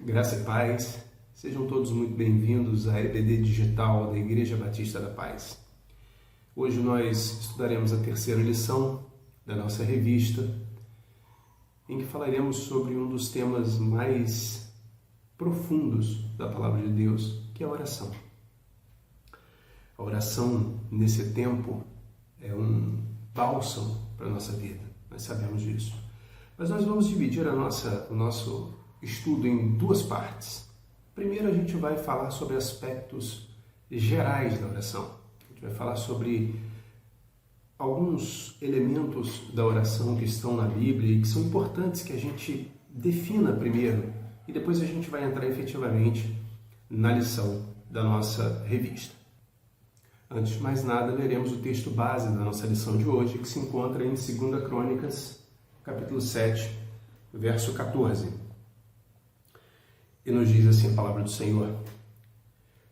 Graça e paz, sejam todos muito bem-vindos à EBD Digital da Igreja Batista da Paz. Hoje nós estudaremos a terceira lição da nossa revista, em que falaremos sobre um dos temas mais profundos da Palavra de Deus, que é a oração. A oração, nesse tempo, é um bálsamo para a nossa vida, nós sabemos disso. Mas nós vamos dividir o nosso estudo em duas partes. Primeiro a gente vai falar sobre aspectos gerais da oração. A gente vai falar sobre alguns elementos da oração que estão na Bíblia e que são importantes que a gente defina primeiro e depois a gente vai entrar efetivamente na lição da nossa revista. Antes de mais nada, leremos o texto base da nossa lição de hoje, que se encontra em 2 Crônicas, capítulo 7, verso 14. E nos diz assim a palavra do Senhor: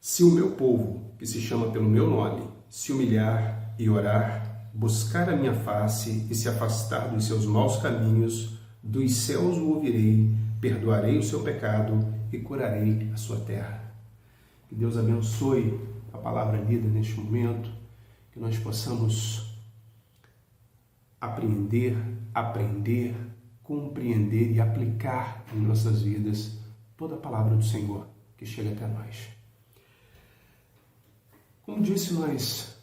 se o meu povo, que se chama pelo meu nome, se humilhar e orar, buscar a minha face e se afastar dos seus maus caminhos, dos céus o ouvirei, perdoarei o seu pecado e curarei a sua terra. Que Deus abençoe a palavra lida neste momento, que nós possamos aprender, compreender e aplicar em nossas vidas toda a palavra do Senhor que chega até nós. Como disse, nós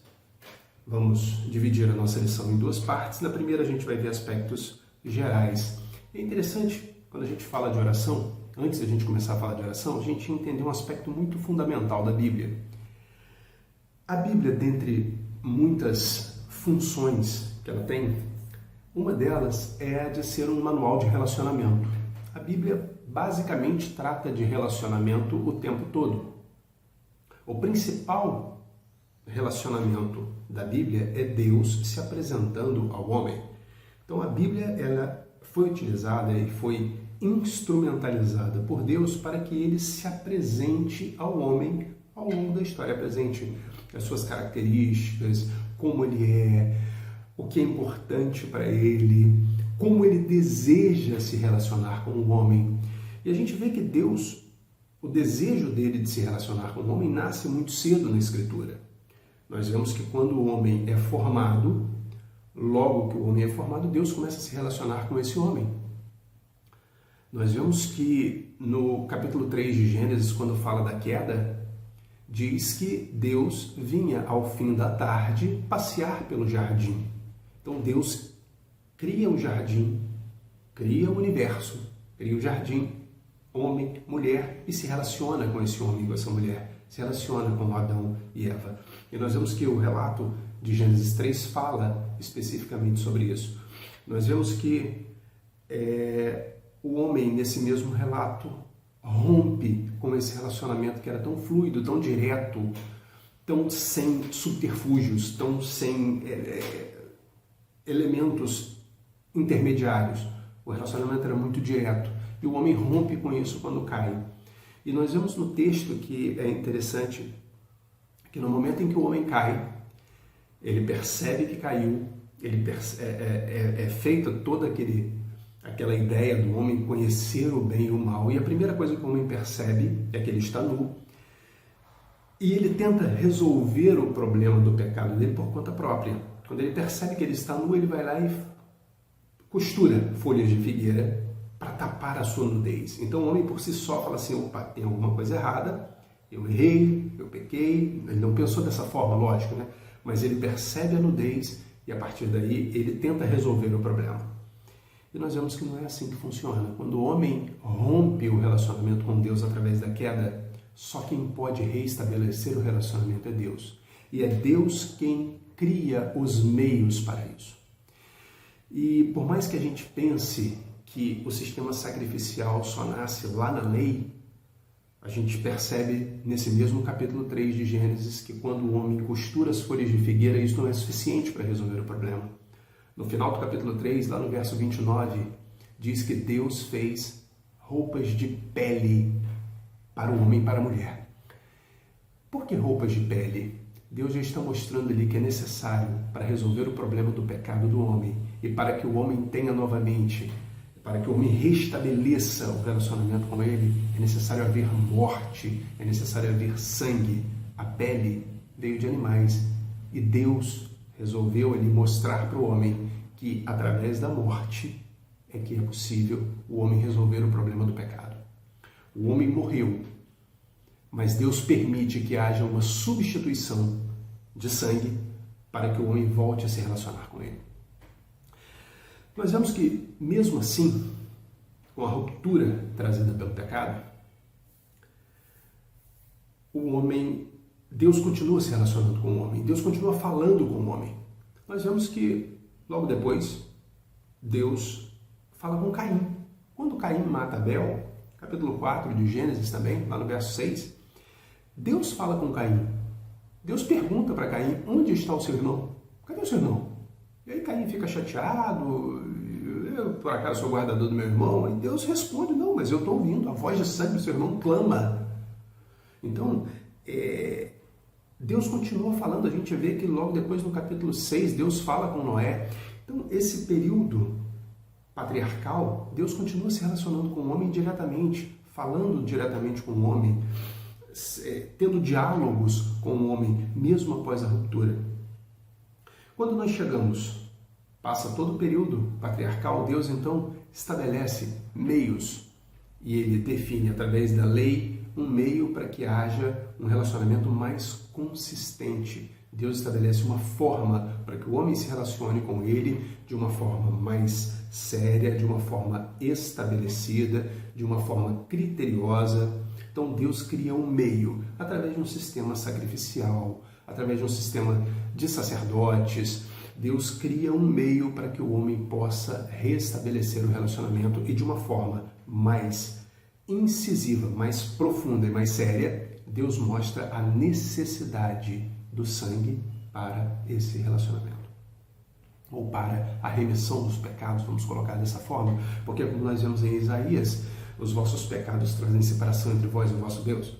vamos dividir a nossa lição em duas partes. Na primeira a gente vai ver aspectos gerais. É interessante, quando a gente fala de oração, antes da gente começar a falar de oração, a gente entender um aspecto muito fundamental da Bíblia. A Bíblia, dentre muitas funções que ela tem, uma delas é a de ser um manual de relacionamento. A Bíblia basicamente trata de relacionamento o tempo todo. O principal relacionamento da Bíblia é Deus se apresentando ao homem. Então a Bíblia ela foi utilizada e foi instrumentalizada por Deus para que ele se apresente ao homem ao longo da história, apresente as suas características, como ele é, o que é importante para ele, como ele deseja se relacionar com o homem. E a gente vê que Deus, o desejo dele de se relacionar com o homem nasce muito cedo na Escritura. Nós vemos que quando o homem é formado, logo que o homem é formado, Deus começa a se relacionar com esse homem. Nós vemos que no capítulo 3 de Gênesis, quando fala da queda, diz que Deus vinha ao fim da tarde passear pelo jardim. Então Deus cria o jardim, cria o universo, cria o jardim, homem, mulher, e se relaciona com esse homem, com essa mulher, se relaciona com Adão e Eva. E nós vemos que o relato de Gênesis 3 fala especificamente sobre isso. Nós vemos que o homem, nesse mesmo relato, rompe com esse relacionamento que era tão fluido, tão direto, tão sem subterfúgios, tão sem elementos intermediários. O relacionamento era muito direto. E o homem rompe com isso quando cai. E nós vemos no texto que é interessante, que no momento em que o homem cai, ele percebe que caiu, é feita toda aquela ideia do homem conhecer o bem e o mal. E a primeira coisa que o homem percebe é que ele está nu. E ele tenta resolver o problema do pecado dele por conta própria. Quando ele percebe que ele está nu, ele vai lá e costura folhas de figueira para tapar a sua nudez. Então o homem por si só fala assim: opa, tem alguma coisa errada, eu errei, eu pequei. Ele não pensou dessa forma, lógico, né? Mas ele percebe a nudez e a partir daí ele tenta resolver o problema. E nós vemos que não é assim que funciona. Quando o homem rompe o relacionamento com Deus através da queda, só quem pode reestabelecer o relacionamento é Deus. E é Deus quem cria os meios para isso. E por mais que a gente pense que o sistema sacrificial só nasce lá na lei, a gente percebe nesse mesmo capítulo 3 de Gênesis que quando o homem costura as folhas de figueira, isso não é suficiente para resolver o problema. No final do capítulo 3, lá no verso 29, diz que Deus fez roupas de pele para o homem e para a mulher. Por que roupas de pele? Deus já está mostrando ali que é necessário para resolver o problema do pecado do homem e para que o homem tenha novamente para que o homem restabeleça o relacionamento com ele, é necessário haver morte, é necessário haver sangue. A pele veio de animais e Deus resolveu ali mostrar para o homem que através da morte é que é possível o homem resolver o problema do pecado. O homem morreu, mas Deus permite que haja uma substituição de sangue para que o homem volte a se relacionar com ele. Nós vemos que, mesmo assim, com a ruptura trazida pelo pecado, o homem, Deus continua se relacionando com o homem, Deus continua falando com o homem. Nós vemos que, logo depois, Deus fala com Caim. Quando Caim mata Abel, capítulo 4 de Gênesis também, lá no verso 6, Deus fala com Caim. Deus pergunta para Caim, onde está o seu irmão? Cadê o seu irmão? E aí Caim fica chateado, eu por acaso sou guardador do meu irmão? E Deus responde, não, mas eu estou ouvindo, a voz de sangue do seu irmão clama. Então, Deus continua falando, a gente vê que logo depois no capítulo 6, Deus fala com Noé. Então, esse período patriarcal, Deus continua se relacionando com o homem diretamente, falando diretamente com o homem, tendo diálogos com o homem, mesmo após a ruptura. Quando nós chegamos, passa todo o período patriarcal, Deus então estabelece meios e ele define através da lei um meio para que haja um relacionamento mais consistente. Deus estabelece uma forma para que o homem se relacione com ele de uma forma mais séria, de uma forma estabelecida, de uma forma criteriosa. Então Deus cria um meio através de um sistema sacrificial, através de um sistema de sacerdotes. Deus cria um meio para que o homem possa restabelecer o relacionamento e de uma forma mais incisiva, mais profunda e mais séria, Deus mostra a necessidade do sangue para esse relacionamento. Ou para a remissão dos pecados, vamos colocar dessa forma, porque como nós vemos em Isaías, os vossos pecados trazem separação entre vós e o vosso Deus.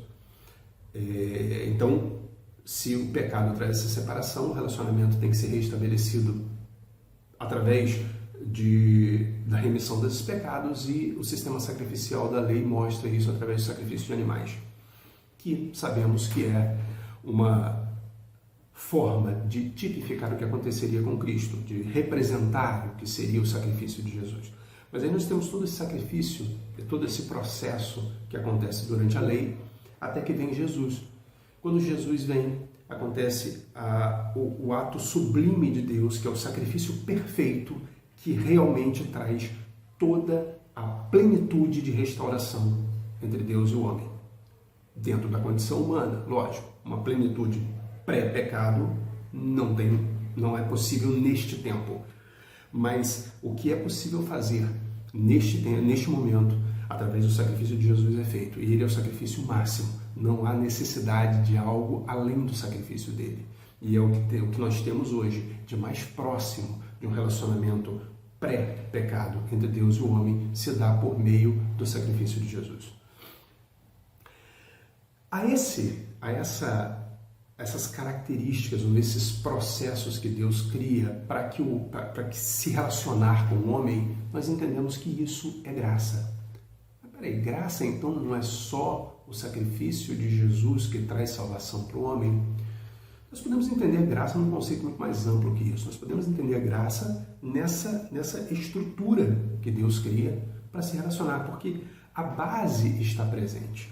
Então, se o pecado traz essa separação, o relacionamento tem que ser restabelecido através da remissão desses pecados, e o sistema sacrificial da lei mostra isso através do sacrifício de animais, que sabemos que é uma forma de tipificar o que aconteceria com Cristo, de representar o que seria o sacrifício de Jesus. Mas aí nós temos todo esse sacrifício, todo esse processo que acontece durante a lei, até que vem Jesus. Quando Jesus vem, acontece o ato sublime de Deus, que é o sacrifício perfeito, que realmente traz toda a plenitude de restauração entre Deus e o homem. Dentro da condição humana, lógico, uma plenitude pré-pecado não é possível neste tempo. Mas o que é possível fazer neste momento, através do sacrifício de Jesus, é feito. E ele é o sacrifício máximo. Não há necessidade de algo além do sacrifício dele. E é o que nós temos hoje, de mais próximo de um relacionamento pré-pecado entre Deus e o homem, se dá por meio do sacrifício de Jesus. Essas características ou esses processos que Deus cria para que se relacionar com o homem, nós entendemos que isso é graça. Mas peraí, graça então não é só o sacrifício de Jesus que traz salvação para o homem? Nós podemos entender graça num conceito muito mais amplo que isso. Nós podemos entender a graça nessa estrutura que Deus cria para se relacionar, porque a base está presente.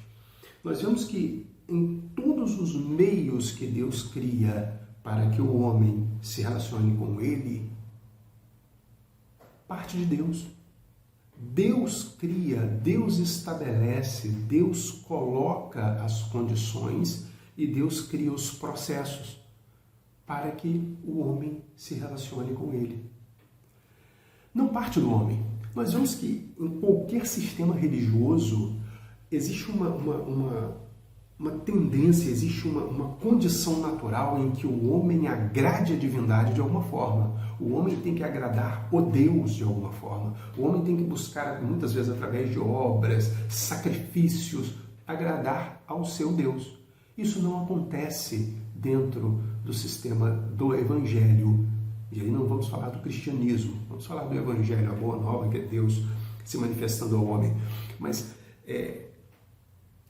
Nós vemos que em todos os meios que Deus cria para que o homem se relacione com ele, parte de Deus. Deus cria, Deus estabelece, Deus coloca as condições e Deus cria os processos para que o homem se relacione com ele. Não parte do homem. Nós vemos que em qualquer sistema religioso existe uma tendência, existe uma condição natural em que o homem agrade a divindade de alguma forma. O homem tem que agradar o Deus de alguma forma. O homem tem que buscar, muitas vezes através de obras, sacrifícios, agradar ao seu Deus. Isso não acontece dentro do sistema do Evangelho. E aí não vamos falar do cristianismo, vamos falar do Evangelho, a boa nova que é Deus se manifestando ao homem. Mas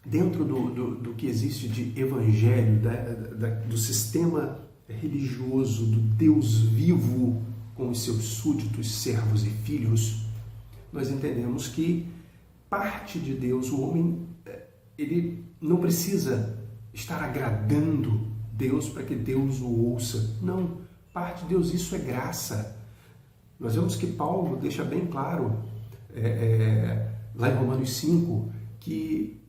dentro do que existe de evangelho, do sistema religioso, do Deus vivo com os seus súditos, servos e filhos, nós entendemos que parte de Deus, o homem, ele não precisa estar agradando Deus para que Deus o ouça. Não, parte de Deus, isso é graça. Nós vemos que Paulo deixa bem claro, lá em Romanos 5, que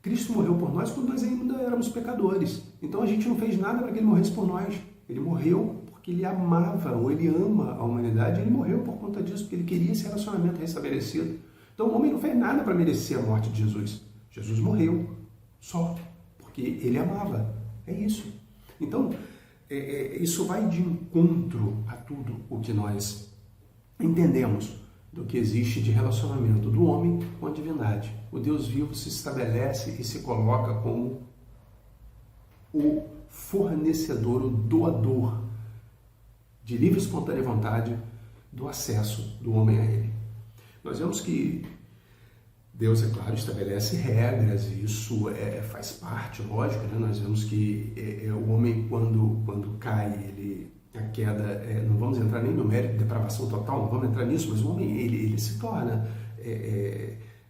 Cristo morreu por nós quando nós ainda éramos pecadores. Então a gente não fez nada para que ele morresse por nós. Ele morreu porque ele amava, ou ele ama a humanidade, ele morreu por conta disso, porque ele queria esse relacionamento restabelecido. Então o homem não fez nada para merecer a morte de Jesus. Jesus morreu só porque ele amava. É isso. Então, isso vai de encontro a tudo o que nós entendemos do que existe de relacionamento do homem com a divindade. O Deus vivo se estabelece e se coloca como o fornecedor, o doador de livre e espontânea vontade do acesso do homem a ele. Nós vemos que Deus, é claro, estabelece regras, e isso faz parte, lógico, né? Nós vemos que o homem, quando cai, a queda, não vamos entrar nem no mérito de depravação total, não vamos entrar nisso, mas o homem ele se torna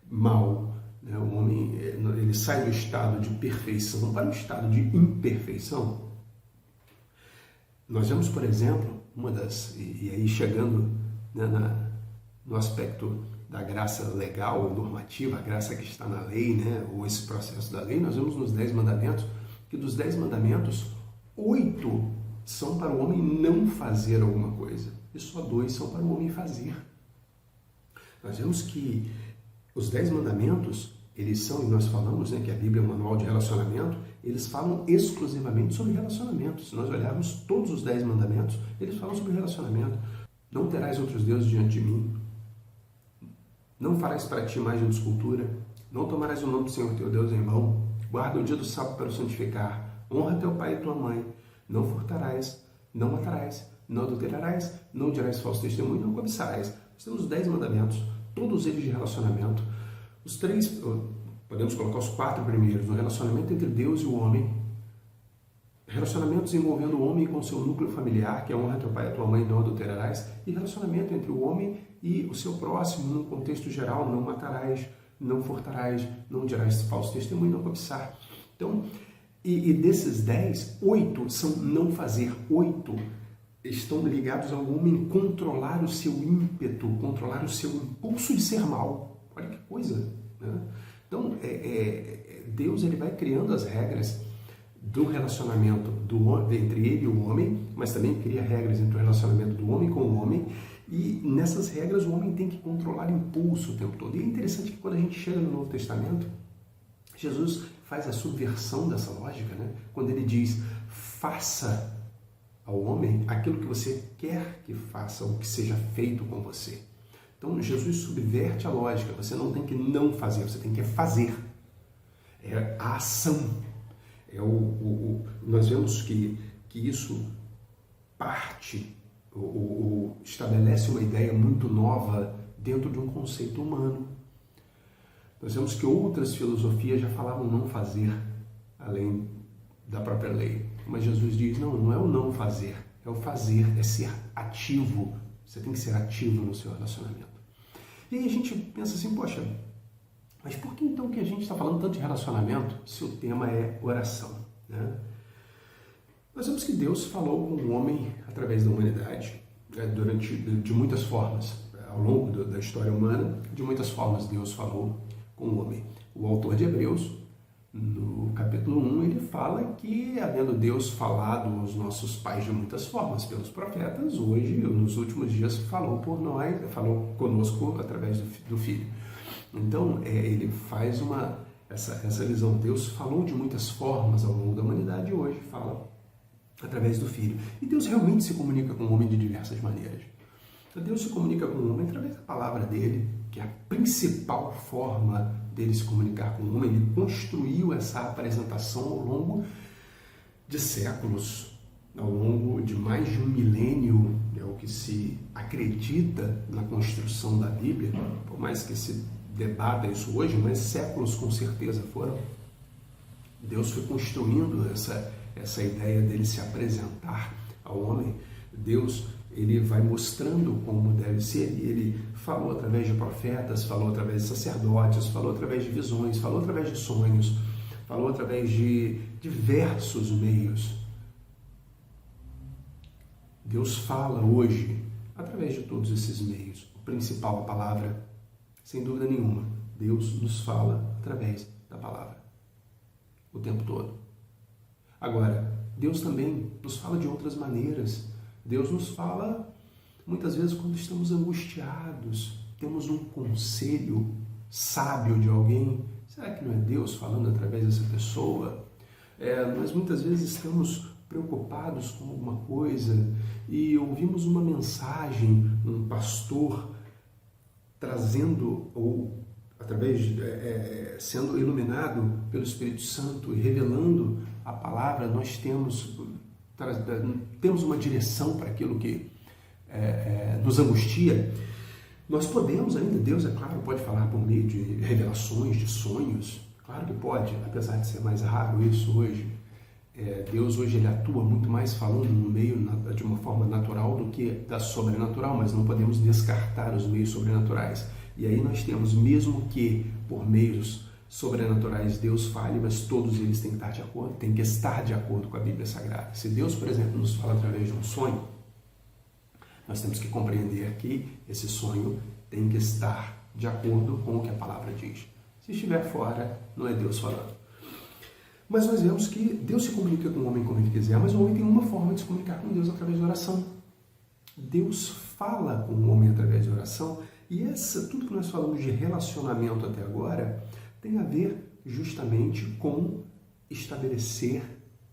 mal. Né? O homem ele sai do estado de perfeição para o estado de imperfeição. Nós vemos, por exemplo, e aí chegando, né, no aspecto da graça legal, normativa, a graça que está na lei, né, ou esse processo da lei, nós vemos nos 10 mandamentos, que dos 10 mandamentos, 8 são para o homem não fazer alguma coisa, e só 2 são para o homem fazer. Nós vemos que os 10 mandamentos, eles são, e nós falamos, né, que a Bíblia é um manual de relacionamento, eles falam exclusivamente sobre relacionamento. Se nós olharmos todos os 10 mandamentos, eles falam sobre relacionamento. Não terás outros deuses diante de mim. Não farás para ti imagem de escultura. Não tomarás o nome do Senhor teu Deus em vão. Guarda o dia do sábado para o santificar. Honra teu pai e tua mãe. Não furtarás. Não matarás. Não adulterarás. Não dirás falso testemunho. Não cobiçarás. Nós temos 10 mandamentos, todos eles de relacionamento. Os 3, podemos colocar os 4 primeiros, no relacionamento entre Deus e o homem. Relacionamentos envolvendo o homem com seu núcleo familiar, que é honra teu pai e tua mãe, não adulterarás. E relacionamento entre o homem e o seu próximo, num contexto geral, não matarás, não furtarás, não dirás falso testemunho, não cobiçar. Então, e desses 10, 8 são não fazer. 8 estão ligados ao homem controlar o seu ímpeto, controlar o seu impulso de ser mal. Olha que coisa, né? Então, Deus ele vai criando as regras do relacionamento entre ele e o homem, mas também cria regras entre o relacionamento do homem com o homem, e nessas regras o homem tem que controlar o impulso o tempo todo. E é interessante que quando a gente chega no Novo Testamento, Jesus faz a subversão dessa lógica, né? Quando ele diz, faça ao homem aquilo que você quer que faça ou que seja feito com você. Então Jesus subverte a lógica, você não tem que não fazer, você tem que fazer. É a ação. Nós vemos que isso parte, estabelece uma ideia muito nova dentro de um conceito humano. Nós vemos que outras filosofias já falavam não fazer, além da própria lei. Mas Jesus diz, não é o não fazer, é o fazer, é ser ativo. Você tem que ser ativo no seu relacionamento. E aí a gente pensa assim, poxa, mas por que então que a gente está falando tanto de relacionamento se o tema é oração, né? Nós vemos que Deus falou com o homem através da humanidade, né, de muitas formas. Ao longo da história humana, de muitas formas Deus falou com o homem. O autor de Hebreus, no capítulo 1, ele fala que, havendo Deus falado aos nossos pais de muitas formas, pelos profetas, hoje, nos últimos dias, falou por nós, falou conosco através do Filho. Então, ele faz essa visão. Deus falou de muitas formas ao longo da humanidade e hoje fala através do Filho. E Deus realmente se comunica com o homem de diversas maneiras. Então, Deus se comunica com o homem através da palavra dele, que é a principal forma dele se comunicar com o homem. Ele construiu essa apresentação ao longo de séculos, ao longo de mais de um milênio. é o que se acredita na construção da Bíblia, por mais que se debata isso hoje, mas séculos com certeza foram. Deus foi construindo essa ideia dele se apresentar ao homem. Deus, ele vai mostrando como deve ser, e ele falou através de profetas, falou através de sacerdotes, falou através de visões, falou através de sonhos, falou através de diversos meios. Deus fala hoje através de todos esses meios. O principal, a palavra, sem dúvida nenhuma, Deus nos fala através da palavra o tempo todo. Agora, Deus também nos fala de outras maneiras. Deus nos fala muitas vezes quando estamos angustiados, temos um conselho sábio de alguém. Será que não é Deus falando através dessa pessoa? Nós muitas vezes estamos preocupados com alguma coisa e ouvimos uma mensagem, um pastor trazendo, ou através sendo iluminado pelo Espírito Santo e revelando a palavra, nós temos uma direção para aquilo que nos angustia. Nós podemos ainda, Deus, é claro, pode falar por meio de revelações, de sonhos, claro que pode, apesar de ser mais raro isso hoje. Deus hoje ele atua muito mais falando no meio de uma forma natural do que da sobrenatural, mas não podemos descartar os meios sobrenaturais. E aí nós temos, mesmo que por meios sobrenaturais Deus fale, mas todos eles têm que estar de acordo com a Bíblia Sagrada. Se Deus, por exemplo, nos fala através de um sonho, nós temos que compreender que esse sonho tem que estar de acordo com o que a palavra diz. Se estiver fora, não é Deus falando. Mas nós vemos que Deus se comunica com o homem como ele quiser, mas o homem tem uma forma de se comunicar com Deus através da oração. Deus fala com o homem através da oração, e tudo que nós falamos de relacionamento até agora tem a ver justamente com estabelecer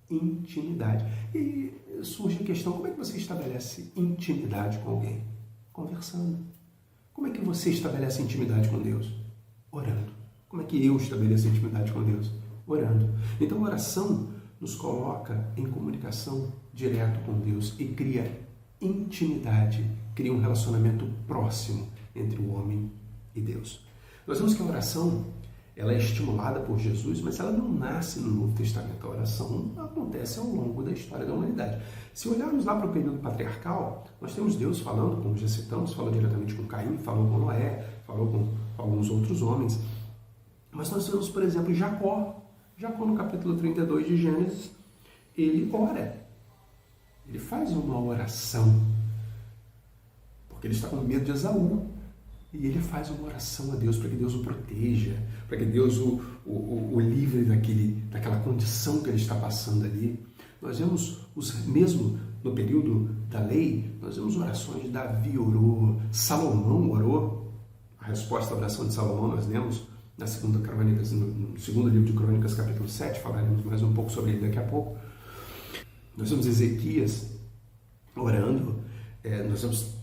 intimidade. E surge a questão, como é que você estabelece intimidade com alguém? Conversando. Como é que você estabelece intimidade com Deus? Orando. Como é que eu estabeleço intimidade com Deus? Orando. Então a oração nos coloca em comunicação direto com Deus e cria intimidade, cria um relacionamento próximo entre o homem e Deus. Nós vemos que a oração ela é estimulada por Jesus, mas ela não nasce no Novo Testamento. A oração acontece ao longo da história da humanidade. Se olharmos lá para o período patriarcal, nós temos Deus falando, como já citamos, falou diretamente com Caim, falou com Noé, falou com alguns outros homens. Mas nós temos, por exemplo, Jacó. Jacó, no capítulo 32 de Gênesis, ele ora. Ele faz uma oração, porque ele está com medo de Esaú. E ele faz uma oração a Deus para que Deus o proteja, para que Deus o livre daquela condição que ele está passando ali. Nós vemos, mesmo no período da lei, nós vemos orações de Davi orou, Salomão orou. A resposta à oração de Salomão nós lemos no segundo livro de Crônicas, capítulo 7, falaremos mais um pouco sobre ele daqui a pouco. Nós vemos Ezequias orando, nós vemos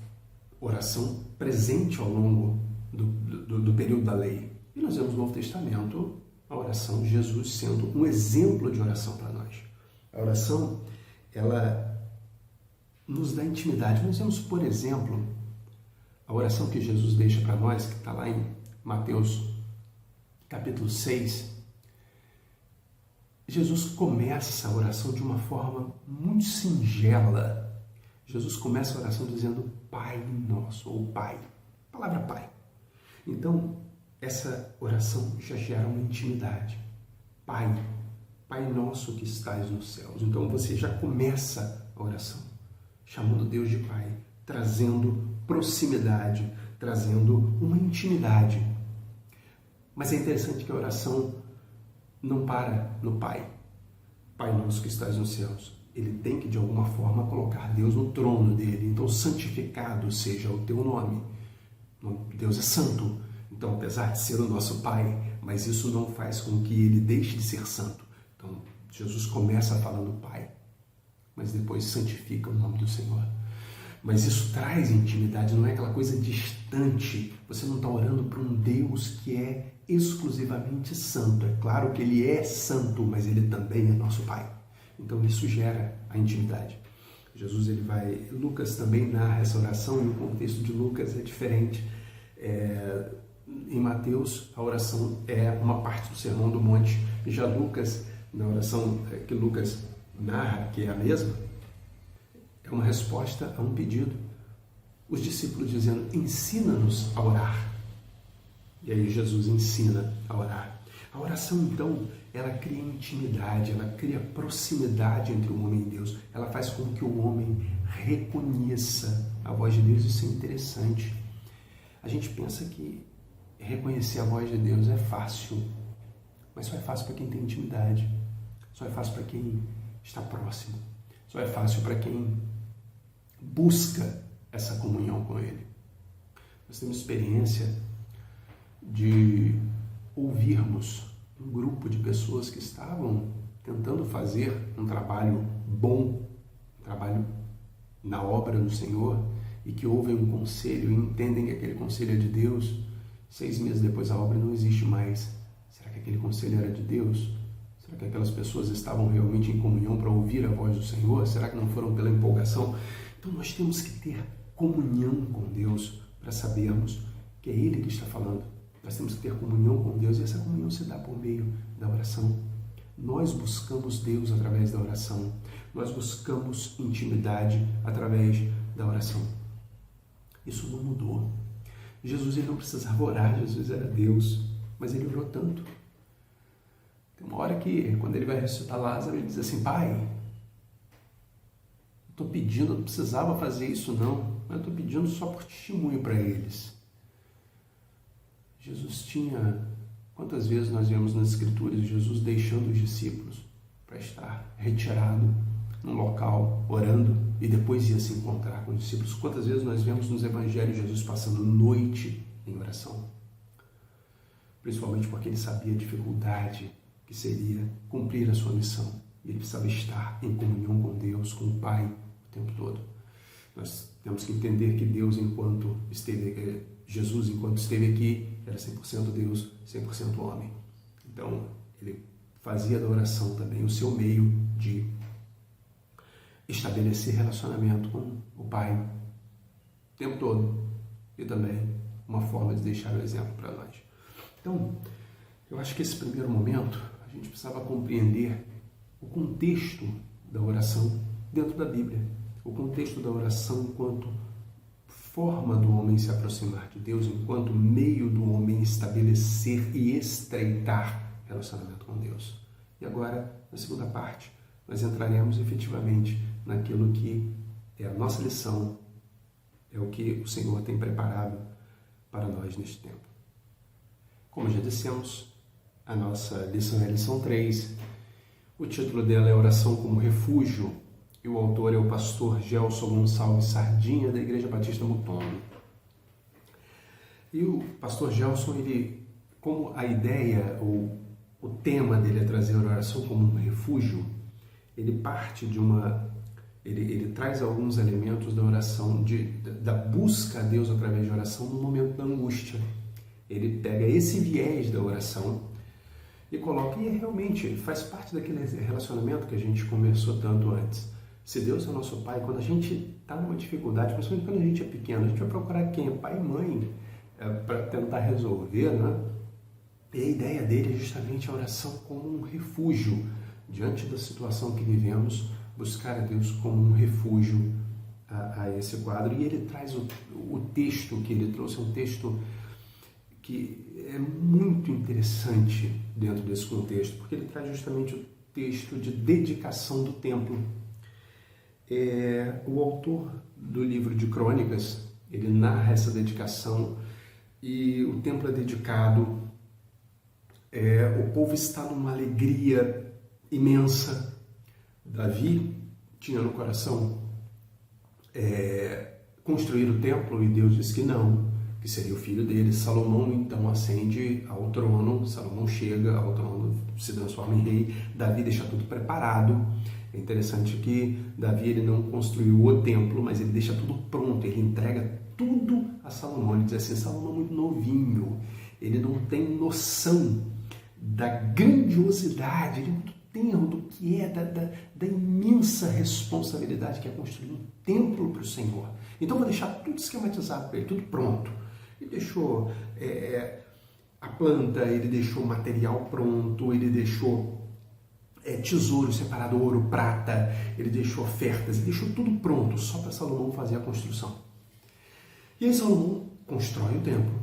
oração presente ao longo do período da lei. E nós vemos no Novo Testamento a oração de Jesus sendo um exemplo de oração para nós. A oração, ela nos dá intimidade. Nós vemos, por exemplo, a oração que Jesus deixa para nós, que está lá em Mateus capítulo 6. Jesus começa a oração de uma forma muito singela. Jesus começa a oração dizendo Pai Nosso, ou Pai, a palavra Pai. Então, essa oração já gera uma intimidade. Pai, Pai Nosso que estás nos céus. Então, você já começa a oração chamando Deus de Pai, trazendo proximidade, trazendo uma intimidade. Mas é interessante que a oração não para no Pai. Pai Nosso que estás nos céus. Ele tem que, de alguma forma, colocar Deus no trono dele. Então, santificado seja o teu nome. Deus é santo. Então, apesar de ser o nosso Pai, mas isso não faz com que ele deixe de ser santo. Então, Jesus começa falando Pai, mas depois santifica o nome do Senhor. Mas isso traz intimidade, não é aquela coisa distante. Você não está orando para um Deus que é exclusivamente santo. É claro que ele é santo, mas ele também é nosso Pai. Então isso gera a intimidade. Jesus, Lucas também narra essa oração e o contexto de Lucas é diferente. Em Mateus, a oração é uma parte do Sermão do Monte. Já Lucas, na oração que Lucas narra, que é a mesma, é uma resposta a um pedido. Os discípulos dizendo, ensina-nos a orar. E aí Jesus ensina a orar. A oração, então, ela cria intimidade, ela cria proximidade entre o homem e Deus. Ela faz com que o homem reconheça a voz de Deus. Isso é interessante. A gente pensa que reconhecer a voz de Deus é fácil, mas só é fácil para quem tem intimidade, só é fácil para quem está próximo, só é fácil para quem busca essa comunhão com Ele. Nós temos experiência de ouvirmos um grupo de pessoas que estavam tentando fazer um trabalho bom, um trabalho na obra do Senhor, e que ouvem um conselho e entendem que aquele conselho é de Deus. 6 meses depois a obra não existe mais. Será que aquele conselho era de Deus? Será que aquelas pessoas estavam realmente em comunhão para ouvir a voz do Senhor? Será que não foram pela empolgação? Então nós temos que ter comunhão com Deus para sabermos que é Ele que está falando. Nós temos que ter comunhão com Deus e essa comunhão se dá por meio da oração. Nós buscamos Deus através da oração. Nós buscamos intimidade através da oração. Isso não mudou. Jesus ele não precisava orar, Jesus era Deus, mas ele orou tanto. Tem uma hora que, quando ele vai ressuscitar Lázaro, ele diz assim, Pai, estou pedindo, eu não precisava fazer isso não, mas eu estou pedindo só por testemunho para eles. Jesus tinha, quantas vezes nós vemos nas Escrituras, Jesus deixando os discípulos para estar retirado num local, orando, e depois ia se encontrar com os discípulos. Quantas vezes nós vemos nos Evangelhos Jesus passando noite em oração? Principalmente porque ele sabia a dificuldade que seria cumprir a sua missão. E ele precisava estar em comunhão com Deus, com o Pai, o tempo todo. Nós temos que entender que Jesus, enquanto esteve aqui, era 100% Deus, 100% homem. Então, ele fazia da oração também o seu meio de estabelecer relacionamento com o Pai o tempo todo e também uma forma de deixar o exemplo para nós. Então, eu acho que esse primeiro momento a gente precisava compreender o contexto da oração dentro da Bíblia, o contexto da oração enquanto forma do homem se aproximar de Deus, enquanto meio do homem estabelecer e estreitar relacionamento com Deus. E agora, na segunda parte, nós entraremos efetivamente naquilo que é a nossa lição, é o que o Senhor tem preparado para nós neste tempo. Como já dissemos, a nossa lição é a lição 3. O título dela é Oração como Refúgio e o autor é o pastor Gelson Gonçalves Sardinha, da Igreja Batista Mutombo. E o pastor Gelson, ele, como a ideia ou o tema dele é trazer a oração como um refúgio, ele parte de ele traz alguns elementos da oração, da busca a Deus através de oração no momento da angústia. Ele pega esse viés da oração e coloca, e realmente faz parte daquele relacionamento que a gente conversou tanto antes. Se Deus é nosso Pai, quando a gente está numa dificuldade, principalmente quando a gente é pequeno, a gente vai procurar quem? Pai e mãe, para tentar resolver, né? E a ideia dele é justamente a oração como um refúgio diante da situação que vivemos, buscar a Deus como um refúgio a esse quadro. E ele traz o texto que ele trouxe, um texto que é muito interessante dentro desse contexto, porque ele traz justamente o texto de dedicação do templo. O autor do livro de Crônicas, ele narra essa dedicação e o templo é dedicado, o povo está numa alegria imensa. Davi tinha no coração construir o templo e Deus disse que não, que seria o filho dele. Salomão então ascende ao trono, Salomão chega ao trono, se transforma em rei, Davi deixa tudo preparado. É interessante que Davi ele não construiu o templo, mas ele deixa tudo pronto, ele entrega tudo a Salomão. Ele diz assim, Salomão é muito novinho, ele não tem noção da grandiosidade, ele é muito enterro do que é, da imensa responsabilidade que é construir um templo para o Senhor. Então vou deixar tudo esquematizado para ele, tudo pronto. Ele deixou a planta, ele deixou o material pronto, ele deixou tesouro separado, ouro, prata, ele deixou ofertas, ele deixou tudo pronto, só para Salomão fazer a construção. E aí Salomão constrói o templo,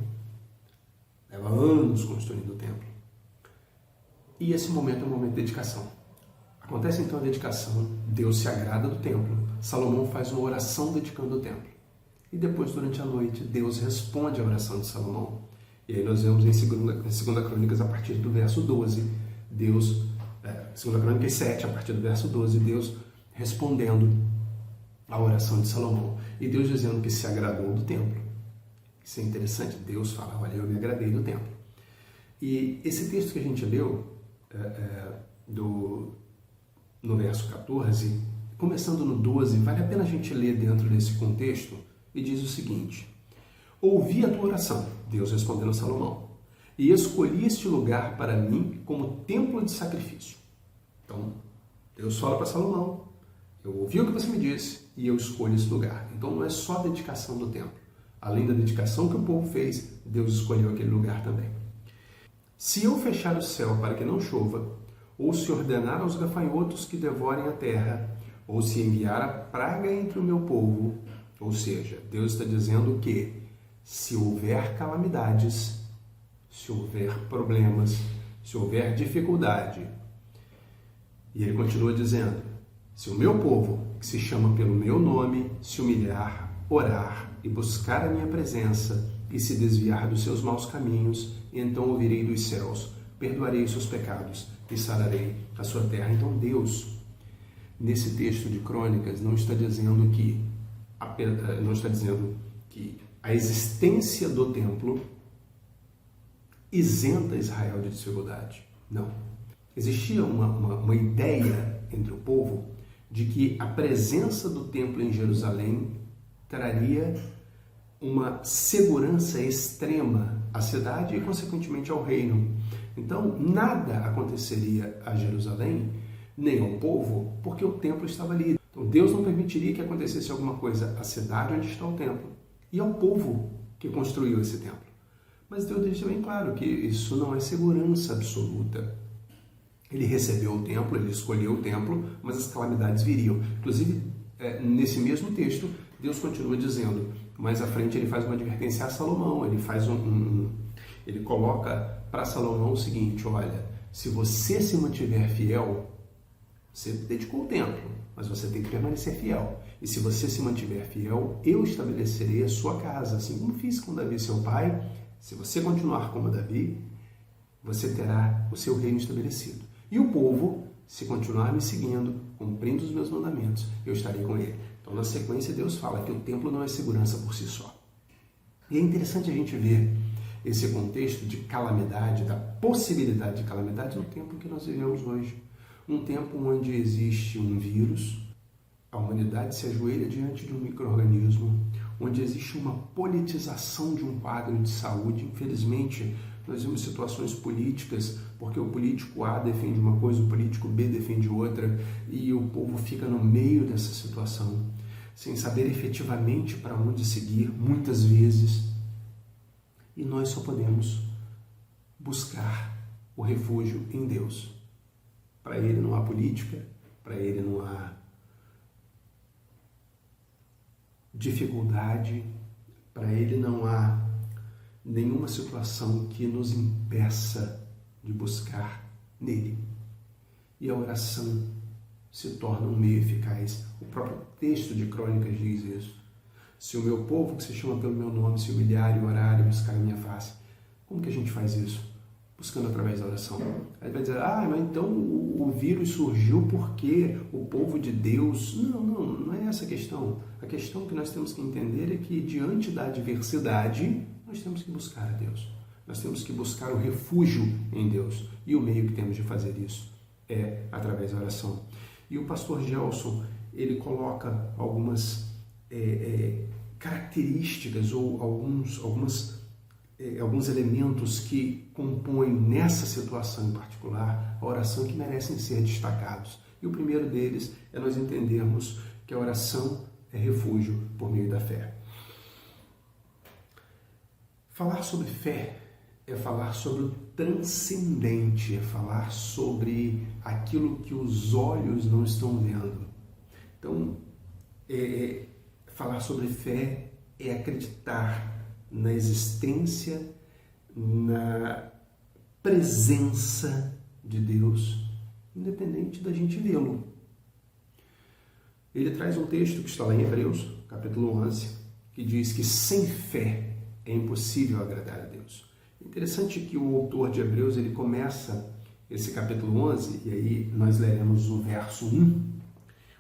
leva anos construindo o templo. E esse momento é um momento de dedicação. Acontece então a dedicação, Deus se agrada do templo, Salomão faz uma oração dedicando o templo. E depois, durante a noite, Deus responde a oração de Salomão. E aí nós vemos em 2 Crônicas, a partir do verso 12, Deus, 2 Crônicas 7, a partir do verso 12, Deus respondendo a oração de Salomão. E Deus dizendo que se agradou do templo. Isso é interessante, Deus fala, olha, eu me agradei do templo. E esse texto que a gente leu, no verso 14, começando no 12, vale a pena a gente ler dentro desse contexto, e diz o seguinte: ouvi a tua oração, Deus respondendo a Salomão, e escolhi este lugar para mim como templo de sacrifício. Então, Deus fala para Salomão, eu ouvi o que você me disse e eu escolho esse lugar. Então não é só a dedicação do templo. Além da dedicação que o povo fez, Deus escolheu aquele lugar também. Se eu fechar o céu para que não chova, ou se ordenar aos gafanhotos que devorem a terra, ou se enviar a praga entre o meu povo, ou seja, Deus está dizendo que se houver calamidades, se houver problemas, se houver dificuldade, e ele continua dizendo, se o meu povo, que se chama pelo meu nome, se humilhar, orar e buscar a minha presença e se desviar dos seus maus caminhos, então ouvirei dos céus, perdoarei os seus pecados e sararei a sua terra. Então Deus, nesse texto de Crônicas, não está dizendo que a existência do templo isenta Israel de dificuldade. Não. Existia uma ideia entre o povo de que a presença do templo em Jerusalém traria uma segurança extrema à cidade e, consequentemente, ao reino. Então, nada aconteceria a Jerusalém, nem ao povo, porque o templo estava ali. Então, Deus não permitiria que acontecesse alguma coisa à cidade onde está o templo e ao povo que construiu esse templo. Mas Deus deixa bem claro que isso não é segurança absoluta. Ele recebeu o templo, ele escolheu o templo, mas as calamidades viriam. Inclusive, nesse mesmo texto, Deus continua dizendo, mais à frente ele faz uma advertência a Salomão, ele coloca para Salomão o seguinte, olha, se você se mantiver fiel, você dedicou o templo, mas você tem que permanecer fiel. E se você se mantiver fiel, eu estabelecerei a sua casa, assim como fiz com Davi, seu pai. Se você continuar como Davi, você terá o seu reino estabelecido. E o povo, se continuar me seguindo, cumprindo os meus mandamentos, eu estarei com ele. Então, na sequência, Deus fala que o templo não é segurança por si só. E é interessante a gente ver esse contexto de calamidade, da possibilidade de calamidade no tempo que nós vivemos hoje. Um tempo onde existe um vírus, a humanidade se ajoelha diante de um micro-organismo, onde existe uma politização de um quadro de saúde. Infelizmente, nós vemos situações políticas, porque o político A defende uma coisa, o político B defende outra, e o povo fica no meio dessa situação, sem saber efetivamente para onde seguir, muitas vezes. E nós só podemos buscar o refúgio em Deus. Para Ele não há política, para Ele não há dificuldade, para Ele não há nenhuma situação que nos impeça de buscar nele. E a oração se torna um meio eficaz. O próprio texto de Crônicas diz isso. Se o meu povo, que se chama pelo meu nome, se humilhar e orar e buscar a minha face. Como que a gente faz isso? Buscando através da oração. Aí vai dizer, mas então o vírus surgiu porque o povo de Deus... Não é essa a questão. A questão que nós temos que entender é que diante da adversidade, nós temos que buscar a Deus. Nós temos que buscar o refúgio em Deus. E o meio que temos de fazer isso é através da oração. E o pastor Gelson, ele coloca algumas características ou algumas alguns elementos que compõem nessa situação em particular a oração que merecem ser destacados. E o primeiro deles é nós entendermos que a oração é refúgio por meio da fé. Falar sobre fé é falar sobre o transcendente, é falar sobre aquilo que os olhos não estão vendo. Então, falar sobre fé é acreditar na existência, na presença de Deus, independente da gente vê-lo. Ele traz um texto que está lá em Hebreus, capítulo 11, que diz que sem fé é impossível agradar a Deus. Interessante que o autor de Hebreus, ele começa esse capítulo 11, e aí nós leremos o verso 1,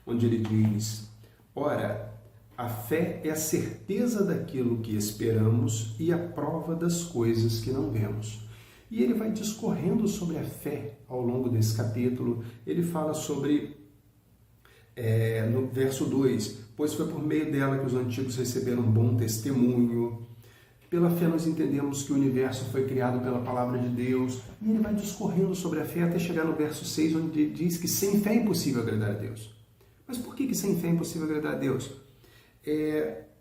onde ele diz: ora, a fé é a certeza daquilo que esperamos e a prova das coisas que não vemos. E ele vai discorrendo sobre a fé ao longo desse capítulo. Ele fala sobre, no verso 2, pois foi por meio dela que os antigos receberam um bom testemunho. Pela fé nós entendemos que o universo foi criado pela palavra de Deus. E ele vai discorrendo sobre a fé até chegar no verso 6, onde ele diz que sem fé é impossível agradar a Deus. Mas por que sem fé é impossível agradar a Deus?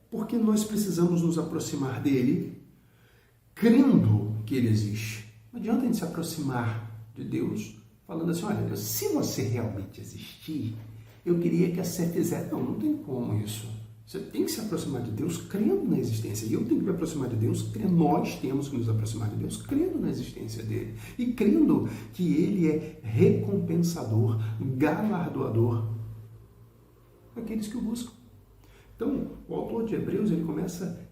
Porque nós precisamos nos aproximar dele crendo que ele existe. Não adianta a gente se aproximar de Deus falando assim: olha, Deus, se você realmente existir, eu queria que a fé fizesse. Não tem como isso. Você tem que se aproximar de Deus crendo na existência. E eu tenho que me aproximar de Deus crendo. Nós temos que nos aproximar de Deus crendo na existência dele. E crendo que ele é recompensador, galardoador daqueles que o buscam. Então, o autor de Hebreus, ele começa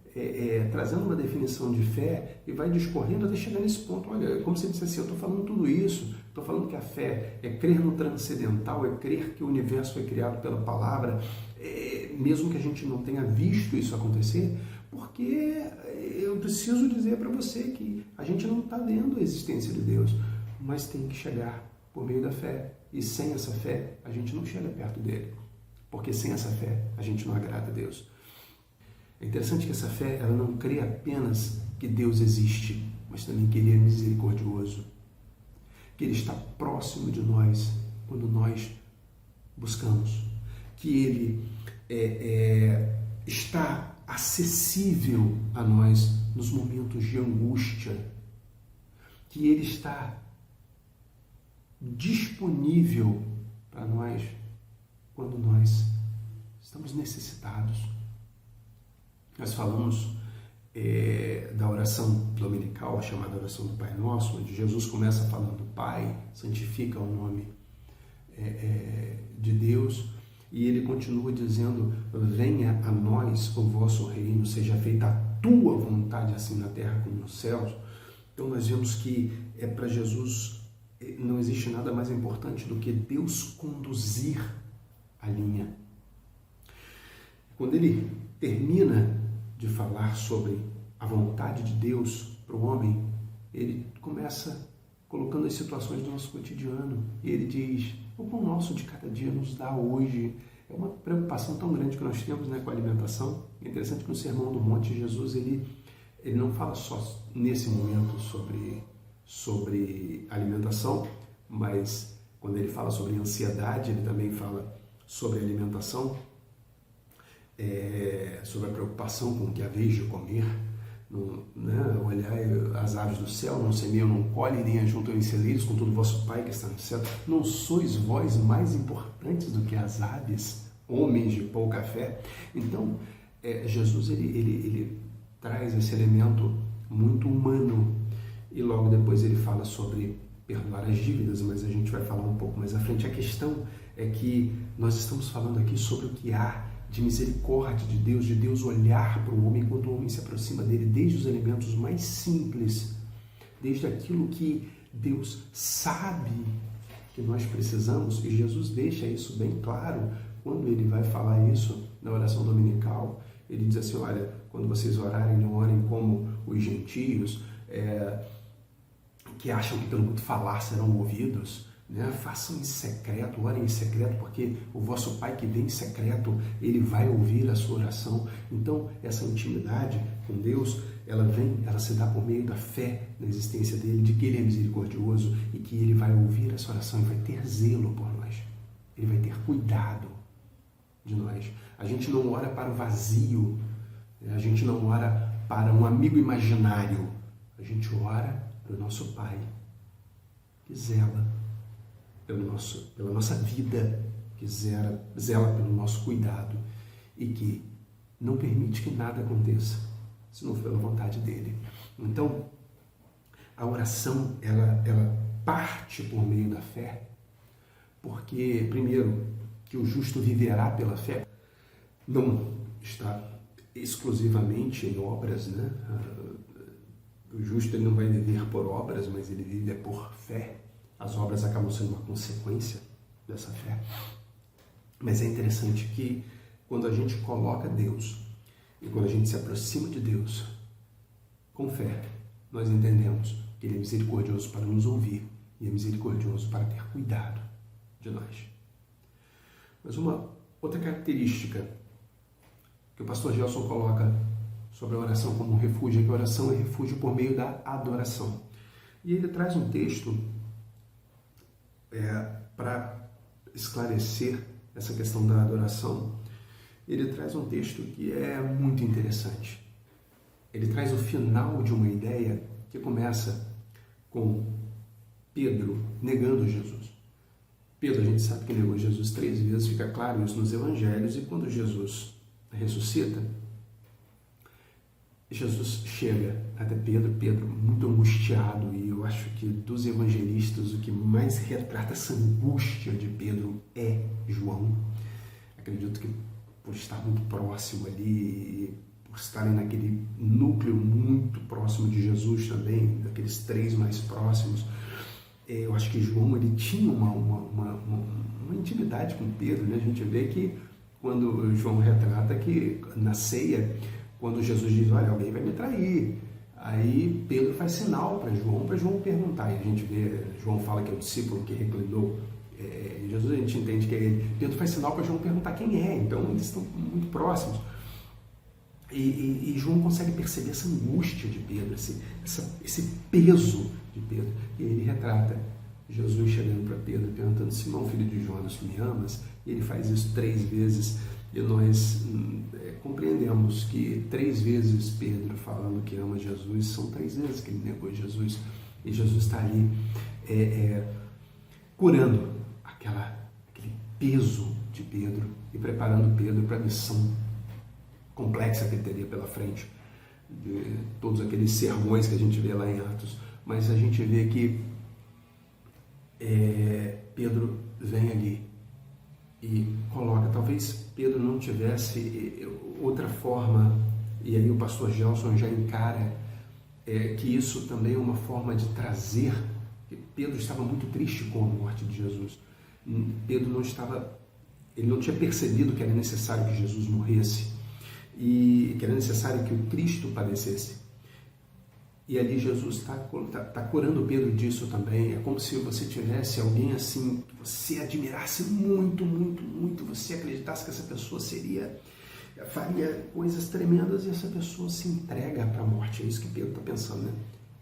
trazendo uma definição de fé e vai discorrendo até chegar nesse ponto. Olha, como se ele dissesse assim: eu estou falando tudo isso, estou falando que a fé é crer no transcendental, é crer que o universo foi criado pela palavra, mesmo que a gente não tenha visto isso acontecer, porque eu preciso dizer para você que a gente não está vendo a existência de Deus, mas tem que chegar por meio da fé. E sem essa fé, a gente não chega perto dele. Porque sem essa fé, a gente não agrada a Deus. É interessante que essa fé, ela não crê apenas que Deus existe, mas também que Ele é misericordioso. Que Ele está próximo de nós quando nós buscamos. Que Ele está acessível a nós nos momentos de angústia. Que Ele está disponível para nós quando nós estamos necessitados. Nós falamos da oração dominical, chamada oração do Pai Nosso, onde Jesus começa falando: Pai, santifica o nome de Deus, e ele continua dizendo: venha a nós o vosso reino, seja feita a tua vontade, assim na terra como nos céus. Então nós vemos que para Jesus não existe nada mais importante do que Deus conduzir a linha. Quando ele termina de falar sobre a vontade de Deus para o homem, ele começa colocando as situações do nosso cotidiano. E ele diz: o pão nosso de cada dia nos dá hoje. É uma preocupação tão grande que nós temos, com a alimentação. É interessante que no Sermão do Monte, Jesus ele não fala só nesse momento sobre alimentação, mas quando ele fala sobre ansiedade, ele também fala sobre alimentação, sobre a preocupação com o que haveis de comer. Olhai as aves do céu, não semeiam, não colhem, nem ajuntam em celeiros, contudo vosso Pai que está no céu. Não sois vós mais importantes do que as aves, homens de pouca fé? Então, Jesus ele traz esse elemento muito humano, e logo depois ele fala sobre perdoar as dívidas, mas a gente vai falar um pouco mais à frente. A questão é que nós estamos falando aqui sobre o que há de misericórdia de Deus olhar para o homem quando o homem se aproxima dele, desde os elementos mais simples, desde aquilo que Deus sabe que nós precisamos, e Jesus deixa isso bem claro quando ele vai falar isso na oração dominical. Ele diz assim: olha, quando vocês orarem, não orem como os gentios, que acham que pelo muito falar serão ouvidos. né? Façam em secreto, orem em secreto, porque o vosso Pai que vem em secreto, Ele vai ouvir a sua oração. Então, essa intimidade com Deus, ela se dá por meio da fé na existência dEle, de que Ele é misericordioso e que Ele vai ouvir essa oração e vai ter zelo por nós. Ele vai ter cuidado de nós. A gente não ora para o vazio, a gente não ora para um amigo imaginário, a gente ora para o nosso Pai, que zela pela nossa vida, que zela pelo nosso cuidado e que não permite que nada aconteça, se não for pela vontade dEle. Então, a oração, ela parte por meio da fé, porque, primeiro, que o justo viverá pela fé, não está exclusivamente em obras, né? O justo ele não vai viver por obras, mas ele vive por fé. As obras acabam sendo uma consequência dessa fé. Mas é interessante que quando a gente coloca Deus e quando a gente se aproxima de Deus com fé, nós entendemos que Ele é misericordioso para nos ouvir e é misericordioso para ter cuidado de nós. Mas uma outra característica que o pastor Gelson coloca sobre a oração como um refúgio é que a oração é refúgio por meio da adoração. E ele traz um texto para esclarecer essa questão da adoração. Ele traz um texto que é muito interessante. Ele traz o final de uma ideia que começa com Pedro negando Jesus. Pedro, a gente sabe que negou Jesus 3 vezes, fica claro isso nos evangelhos, e quando Jesus ressuscita, Jesus chega até Pedro muito angustiado, e eu acho que dos evangelistas o que mais retrata essa angústia de Pedro é João. Acredito que por estar muito próximo ali, por estarem naquele núcleo muito próximo de Jesus também, daqueles 3 mais próximos, eu acho que João ele tinha uma intimidade com Pedro, né? A gente vê que quando João retrata que na ceia, quando Jesus diz, olha, alguém vai me trair, aí Pedro faz sinal para João perguntar, e a gente vê, João fala que é o discípulo que reclinou Jesus, a gente entende que é ele. Pedro faz sinal para João perguntar quem é, então eles estão muito próximos. E João consegue perceber essa angústia de Pedro, esse peso de Pedro. E ele retrata Jesus chegando para Pedro, perguntando, Simão, filho de Jonas, tu me amas? E ele faz isso 3 vezes. E nós compreendemos que 3 vezes Pedro falando que ama Jesus, são 3 vezes que ele negou Jesus. E Jesus está ali curando aquele peso de Pedro e preparando Pedro para a missão complexa que ele teria pela frente, de todos aqueles sermões que a gente vê lá em Atos. Mas a gente vê que Pedro vem ali e coloca, talvez Pedro não tivesse outra forma, e aí o pastor Gelson já encara que isso também é uma forma de trazer, que Pedro estava muito triste com a morte de Jesus. Pedro ele não tinha percebido que era necessário que Jesus morresse, e que era necessário que o Cristo padecesse. E ali Jesus está curando Pedro disso também. É como se você tivesse alguém assim, que você admirasse muito, muito, muito, você acreditasse que essa pessoa faria coisas tremendas, e essa pessoa se entrega para a morte. É isso que Pedro está pensando, né?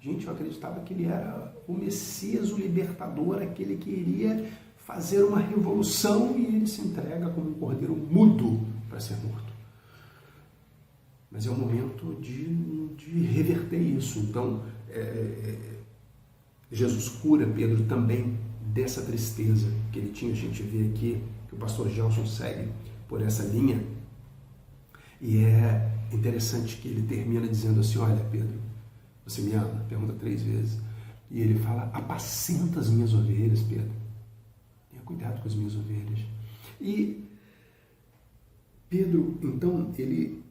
Gente, eu acreditava que ele era o Messias, o libertador, aquele que iria fazer uma revolução, e ele se entrega como um cordeiro mudo para ser morto. Mas é o momento de reverter isso. Então, Jesus cura Pedro também dessa tristeza que ele tinha. A gente vê aqui que o pastor Gelson segue por essa linha. E é interessante que ele termina dizendo assim, olha, Pedro, você me ama? Pergunta 3 vezes. E ele fala, apacenta as minhas ovelhas, Pedro. Tenha cuidado com as minhas ovelhas. E Pedro, então, ele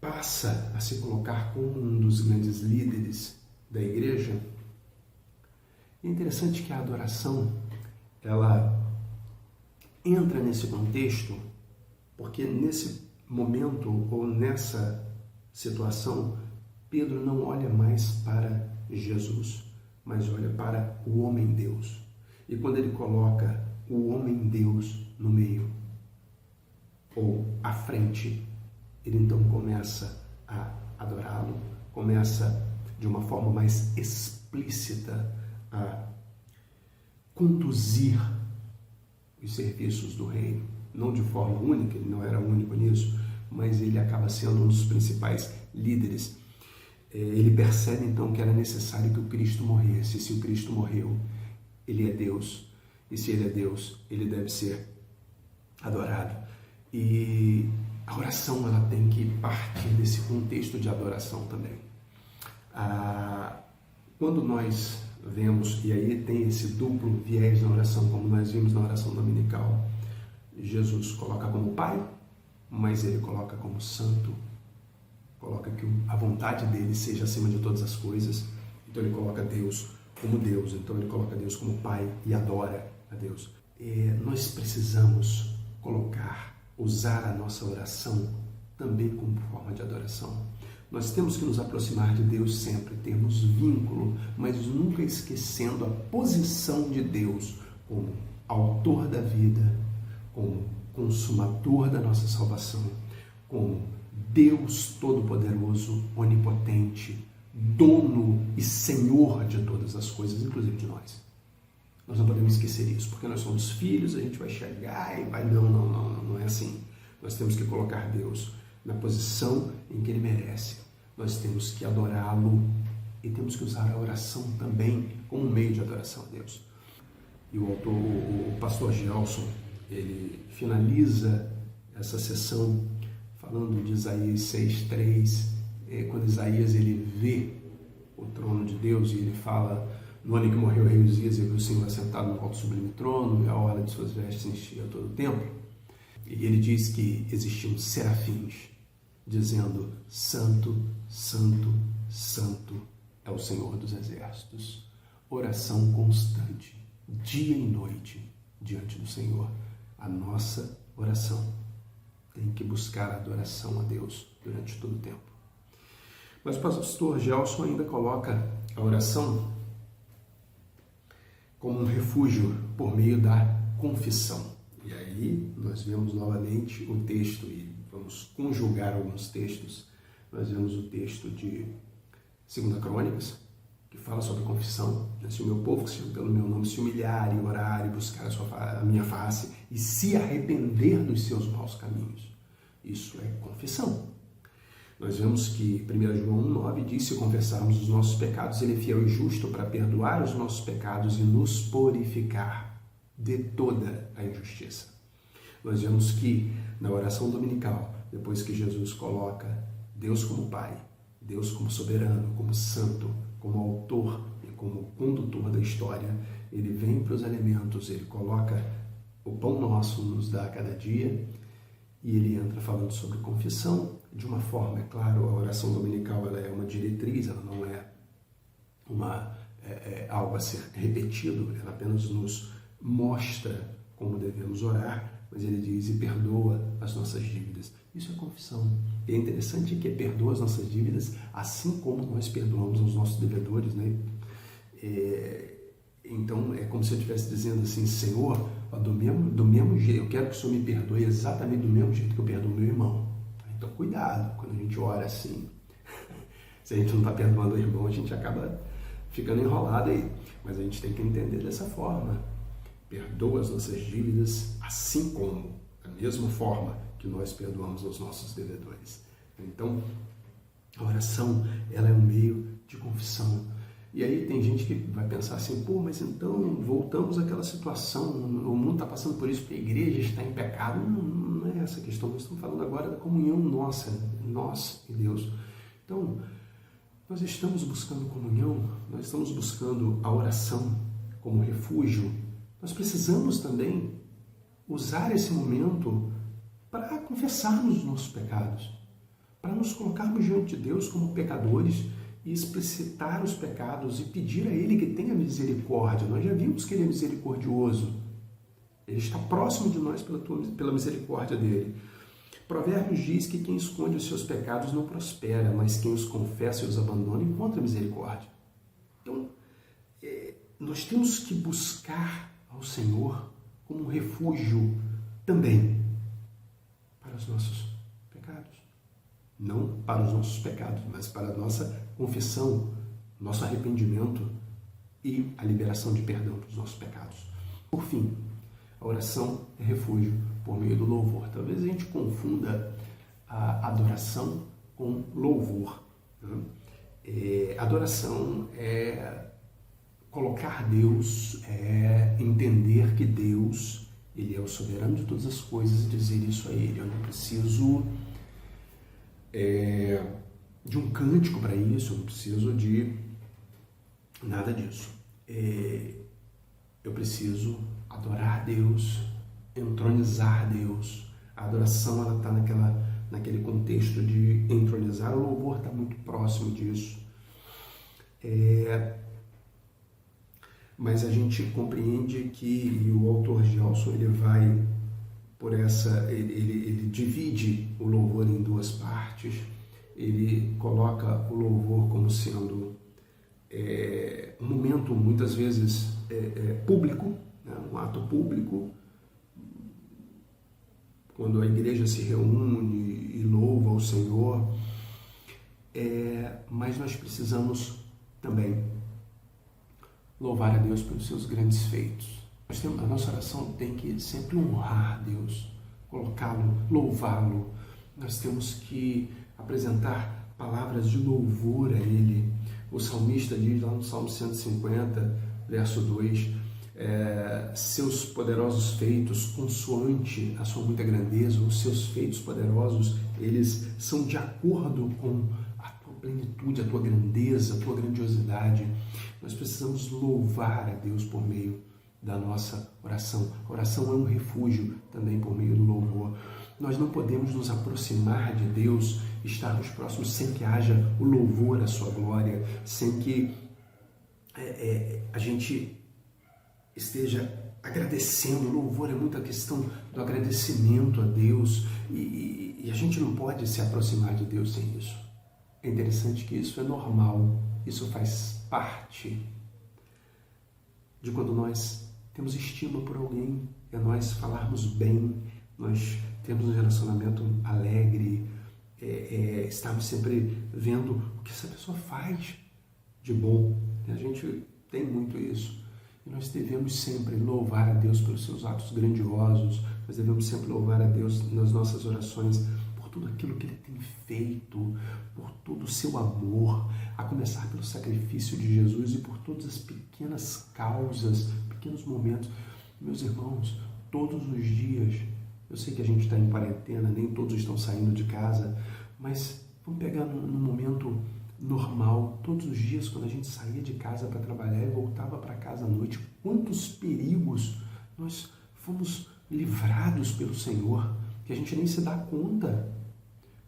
passa a se colocar como um dos grandes líderes da igreja. É interessante que a adoração, ela entra nesse contexto, porque nesse momento, ou nessa situação, Pedro não olha mais para Jesus, mas olha para o homem-Deus. E quando ele coloca o homem-deus no meio, ou à frente, ele então começa a adorá-lo, começa de uma forma mais explícita a conduzir os serviços do reino, não de forma única, ele não era único nisso, mas ele acaba sendo um dos principais líderes. Ele percebe então que era necessário que o Cristo morresse. Se o Cristo morreu, ele é Deus, e se ele é Deus, ele deve ser adorado. E a oração, ela tem que partir desse contexto de adoração também. Quando nós vemos, e aí tem esse duplo viés na oração, como nós vimos na oração dominical, Jesus coloca como Pai, mas ele coloca como Santo, coloca que a vontade dele seja acima de todas as coisas. Então ele coloca Deus como Deus, então ele coloca Deus como Pai e adora a Deus. Nós precisamos usar a nossa oração também como forma de adoração. Nós temos que nos aproximar de Deus sempre, termos vínculo, mas nunca esquecendo a posição de Deus como autor da vida, como consumador da nossa salvação, como Deus Todo-Poderoso, Onipotente, dono e Senhor de todas as coisas, inclusive de nós. Nós não podemos esquecer isso, porque nós somos filhos, a gente vai chegar e vai... Não é assim. Nós temos que colocar Deus na posição em que Ele merece. Nós temos que adorá-lo e temos que usar a oração também como meio de adoração a Deus. E o autor, o pastor Gelson, ele finaliza essa sessão falando de Isaías 6:3, quando Isaías ele vê o trono de Deus e ele fala: no ano em que morreu o rei Uzias, ele viu o Senhor assentado no alto sublime trono, e a orla de suas vestes enchia todo o templo. E ele diz que existiam serafins, dizendo: Santo, Santo, Santo é o Senhor dos exércitos. Oração constante, dia e noite, diante do Senhor. A nossa oração tem que buscar a adoração a Deus durante todo o tempo. Mas o pastor Gelson ainda coloca a oração como um refúgio por meio da confissão. E aí nós vemos novamente o texto, e vamos conjugar alguns textos. Nós vemos o texto de 2 Crônicas, que fala sobre a confissão. Se o meu povo, que se chama pelo meu nome, se humilhar e orar e buscar a minha face e se arrepender dos seus maus caminhos. Isso é confissão. Nós vemos que 1 João 1,9 diz: se confessarmos os nossos pecados, Ele é fiel e justo para perdoar os nossos pecados e nos purificar de toda a injustiça. Nós vemos que na oração dominical, depois que Jesus coloca Deus como Pai, Deus como soberano, como santo, como autor e como condutor da história, Ele vem para os elementos, Ele coloca o pão nosso, nos dá a cada dia, e Ele entra falando sobre confissão, de uma forma, é claro, a oração dominical ela é uma diretriz, ela não é algo a ser repetido, ela apenas nos mostra como devemos orar, mas Ele diz: e perdoa as nossas dívidas. Isso é confissão. E é interessante que perdoa as nossas dívidas, assim como nós perdoamos os nossos devedores, né? Então, é como se eu estivesse dizendo assim: Senhor, do mesmo jeito, eu quero que o Senhor me perdoe exatamente do mesmo jeito que eu perdoo meu irmão. Então, cuidado quando a gente ora assim. Se a gente não está perdoando o irmão, a gente acaba ficando enrolado aí. Mas a gente tem que entender dessa forma. Perdoa as nossas dívidas, assim como, da mesma forma que nós perdoamos os nossos devedores. Então, a oração, ela é um meio de confissão. E aí tem gente que vai pensar assim: pô, mas então voltamos àquela situação, o mundo está passando por isso porque a igreja está em pecado. Não é essa a questão, nós estamos falando agora da comunhão nossa, nós e Deus. Então, nós estamos buscando comunhão, nós estamos buscando a oração como refúgio. Nós precisamos também usar esse momento para confessarmos os nossos pecados, para nos colocarmos diante de Deus como pecadores e explicitar os pecados e pedir a Ele que tenha misericórdia. Nós já vimos que Ele é misericordioso. Ele está próximo de nós pela misericórdia dEle. Provérbios diz que quem esconde os seus pecados não prospera, mas quem os confessa e os abandona encontra misericórdia. Então, nós temos que buscar ao Senhor como um refúgio também para os nossos pecados. Não para os nossos pecados, mas para a nossa confissão, nosso arrependimento e a liberação de perdão dos nossos pecados. Por fim, a oração é refúgio por meio do louvor. Talvez a gente confunda a adoração com louvor. Adoração é colocar Deus, é entender que Deus, Ele é o soberano de todas as coisas e dizer isso a Ele. Eu não preciso de um cântico para isso, eu não preciso de nada disso. Eu preciso adorar Deus, entronizar Deus. A adoração ela está naquele contexto de entronizar. O louvor está muito próximo disso. Mas a gente compreende que, e o autor Gelson, ele vai por ele divide o louvor em duas partes. Ele coloca o louvor como sendo um momento, muitas vezes, público, né? Um ato público, quando a igreja se reúne e louva o Senhor, mas nós precisamos também louvar a Deus pelos seus grandes feitos. A nossa oração tem que sempre honrar Deus, colocá-lo, louvá-lo. Nós temos que apresentar palavras de louvor a Ele. O salmista diz lá no Salmo 150, verso 2, seus poderosos feitos, consoante a sua muita grandeza, os seus feitos poderosos, eles são de acordo com a tua plenitude, a tua grandeza, a tua grandiosidade. Nós precisamos louvar a Deus por meio da nossa oração. A oração é um refúgio também por meio do louvor. Nós não podemos nos aproximar de Deus, estarmos próximos sem que haja o louvor à sua glória, sem que a gente esteja agradecendo. O louvor é muito a questão do agradecimento a Deus e a gente não pode se aproximar de Deus sem isso. É interessante que isso é normal, isso faz parte de quando nós temos estima por alguém, é nós falarmos bem, nós temos um relacionamento alegre, estarmos sempre vendo o que essa pessoa faz de bom. A gente tem muito isso. E nós devemos sempre louvar a Deus pelos seus atos grandiosos, nós devemos sempre louvar a Deus nas nossas orações por tudo aquilo que Ele tem feito, por todo o seu amor, a começar pelo sacrifício de Jesus e por todas as pequenas causas, pequenos momentos. Meus irmãos, todos os dias, eu sei que a gente está em quarentena, nem todos estão saindo de casa, mas vamos pegar num momento normal, todos os dias, quando a gente saía de casa para trabalhar e voltava para casa à noite, quantos perigos nós fomos livrados pelo Senhor, que a gente nem se dá conta.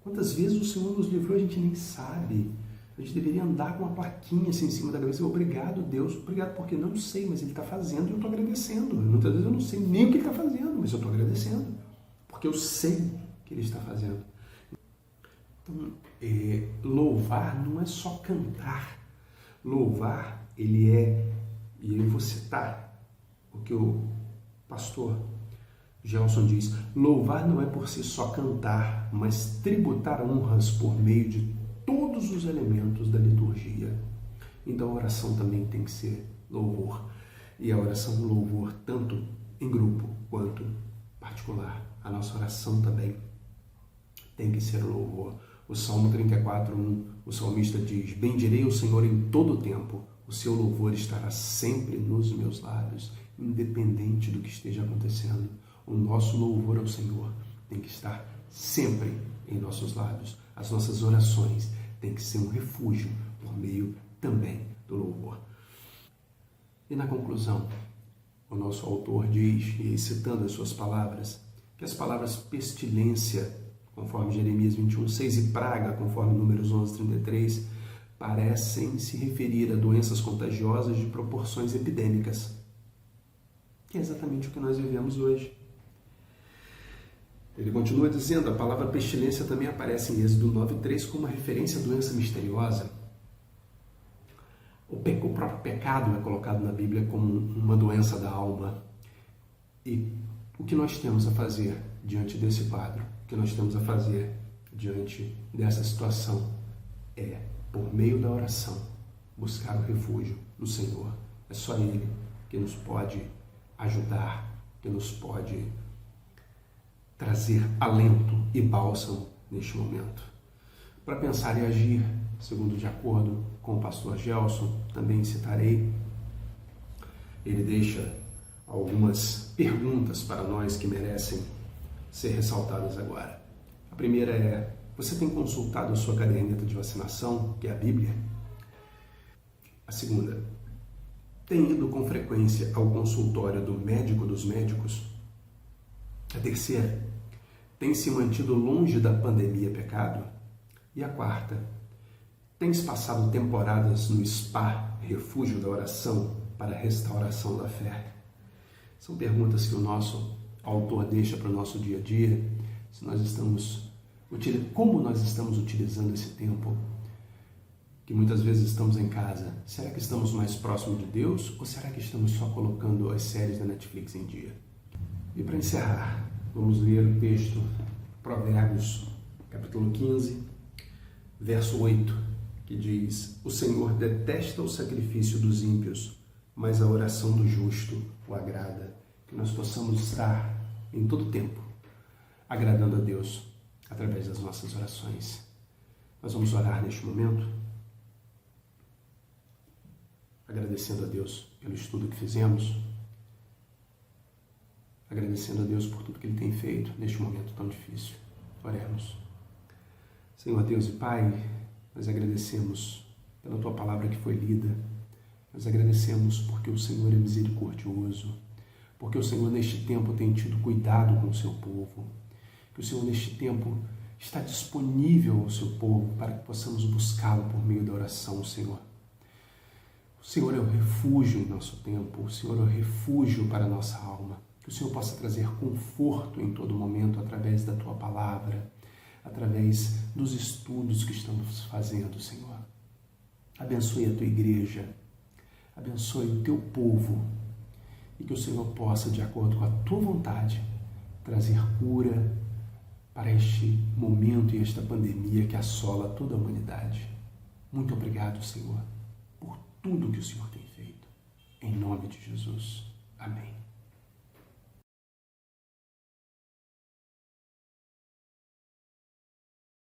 Quantas vezes o Senhor nos livrou, a gente nem sabe. A gente deveria andar com uma plaquinha assim em cima da cabeça. Obrigado, Deus. Obrigado, porque não sei, mas Ele está fazendo e eu estou agradecendo. Muitas vezes eu não sei nem o que Ele está fazendo, mas eu estou agradecendo, porque eu sei que Ele está fazendo. Então, louvar não é só cantar. Louvar, ele é, e eu vou citar o que o pastor Gelson diz, louvar não é por si só cantar, mas tributar honras por meio de todos os elementos da liturgia. Então a oração também tem que ser louvor. E a oração louvor, tanto em grupo quanto particular. A nossa oração também tem que ser louvor. O Salmo 34:1, o salmista diz, bendirei o Senhor em todo o tempo, o seu louvor estará sempre nos meus lábios, independente do que esteja acontecendo. O nosso louvor ao Senhor tem que estar sempre em nossos lábios. As nossas orações têm que ser um refúgio por meio também do louvor. E na conclusão, o nosso autor diz, e citando as suas palavras, que as palavras pestilência, conforme Jeremias 21:6, e praga, conforme Números 11:33, parecem se referir a doenças contagiosas de proporções epidêmicas, que é exatamente o que nós vivemos hoje. Ele continua dizendo, a palavra pestilência também aparece em Êxodo 9:3 como uma referência à doença misteriosa. O próprio pecado é colocado na Bíblia como uma doença da alma. E o que nós temos a fazer diante desse quadro, o que nós temos a fazer diante dessa situação é, por meio da oração, buscar o refúgio no Senhor. É só Ele que nos pode ajudar, que nos pode trazer alento e bálsamo neste momento. Para pensar e agir, segundo de acordo com o pastor Gelson, também citarei, ele deixa algumas perguntas para nós que merecem ser ressaltadas agora. A primeira é: você tem consultado a sua caderneta de vacinação, que é a Bíblia? A segunda: tem ido com frequência ao consultório do médico dos médicos? A terceira: tem se mantido longe da pandemia pecado? E a quarta: tens passado temporadas no spa, refúgio da oração, para a restauração da fé? São perguntas que o nosso autor deixa para o nosso dia a dia, se nós estamos, como nós estamos utilizando esse tempo, que muitas vezes estamos em casa. Será que estamos mais próximos de Deus ou será que estamos só colocando as séries da Netflix em dia? E para encerrar, vamos ler o texto, Provérbios, capítulo 15, verso 8, que diz: o Senhor detesta o sacrifício dos ímpios, mas a oração do justo o agrada. Que nós possamos estar em todo tempo agradando a Deus através das nossas orações. Nós vamos orar neste momento, agradecendo a Deus pelo estudo que fizemos, agradecendo a Deus por tudo que Ele tem feito neste momento tão difícil. Oremos. Senhor Deus e Pai, nós agradecemos pela Tua palavra que foi lida, nós agradecemos porque o Senhor é misericordioso, porque o Senhor neste tempo tem tido cuidado com o Seu povo, que o Senhor neste tempo está disponível ao Seu povo para que possamos buscá-lo por meio da oração, Senhor. O Senhor é o refúgio em nosso tempo, o Senhor é o refúgio para a nossa alma. Que o Senhor possa trazer conforto em todo momento através da Tua palavra, através dos estudos que estamos fazendo, Senhor. Abençoe a Tua igreja, abençoe o Teu povo e que o Senhor possa, de acordo com a Tua vontade, trazer cura para este momento e esta pandemia que assola toda a humanidade. Muito obrigado, Senhor, por tudo que o Senhor tem feito. Em nome de Jesus. Amém.